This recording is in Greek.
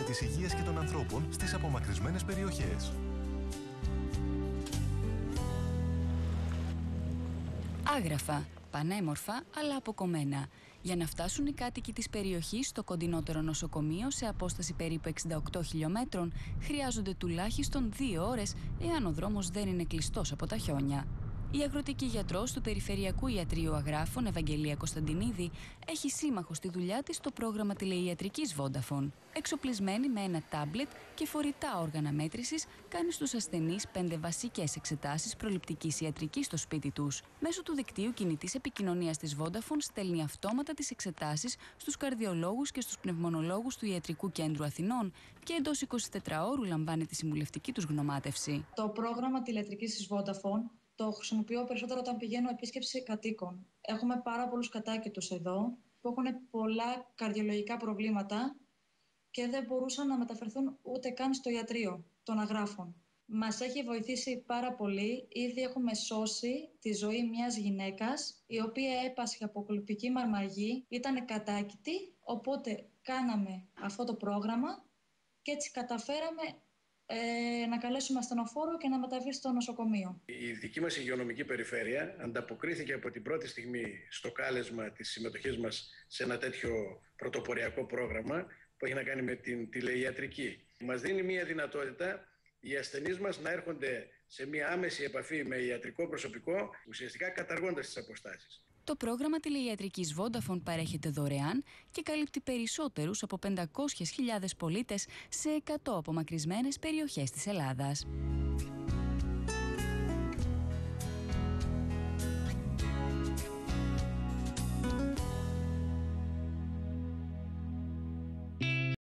της υγείας και των ανθρώπων στις απομακρυσμένες περιοχές. Άγραφα, πανέμορφα αλλά αποκομμένα. Για να φτάσουν οι κάτοικοι της περιοχής στο κοντινότερο νοσοκομείο σε απόσταση περίπου 68 χιλιόμετρων χρειάζονται τουλάχιστον 2 ώρες εάν ο δρόμος δεν είναι κλειστός από τα χιόνια. Η αγροτική γιατρός του Περιφερειακού Ιατρείου Αγράφων, Ευαγγελία Κωνσταντινίδη, έχει σύμμαχο στη δουλειά της το πρόγραμμα τηλεϊατρικής Vodafone. Εξοπλισμένη με ένα τάμπλετ και φορητά όργανα μέτρησης, κάνει στους ασθενείς 5 βασικές εξετάσεις προληπτικής ιατρικής στο σπίτι τους. Μέσω του δικτύου κινητής επικοινωνίας της Vodafone στέλνει αυτόματα τις εξετάσεις στους καρδιολόγους και στους πνευμονολόγους του Ιατρικού Κέντρου Αθηνών και εντός 24 ώρου λαμβάνει τη συμβουλευτική τους γνωμάτευση. Το πρόγραμμα τηλεϊατρικής της Vodafone το χρησιμοποιώ περισσότερο όταν πηγαίνω επίσκεψη κατοίκων. Έχουμε πάρα πολλούς κατοίκητους εδώ που έχουν πολλά καρδιολογικά προβλήματα και δεν μπορούσαν να μεταφερθούν ούτε καν στο ιατρείο των Αγράφων. Μας έχει βοηθήσει πάρα πολύ. Ήδη έχουμε σώσει τη ζωή μιας γυναίκας η οποία έπασχε από κολπική μαρμαγή, ήταν κατάκητη, οπότε κάναμε αυτό το πρόγραμμα και έτσι καταφέραμε να καλέσουμε ασθενοφόρο και να μεταβεί στο νοσοκομείο. Η δική μας υγειονομική περιφέρεια ανταποκρίθηκε από την πρώτη στιγμή στο κάλεσμα της συμμετοχής μας σε ένα τέτοιο πρωτοποριακό πρόγραμμα που έχει να κάνει με την τηλεϊατρική. Μας δίνει μια δυνατότητα οι ασθενείς μας να έρχονται σε μια άμεση επαφή με ιατρικό προσωπικό, ουσιαστικά καταργώντας τις αποστάσεις. Το πρόγραμμα τηλεϊατρικής Vodafone παρέχεται δωρεάν και καλύπτει περισσότερους από 500.000 πολίτες σε 100 απομακρυσμένες περιοχές της Ελλάδας.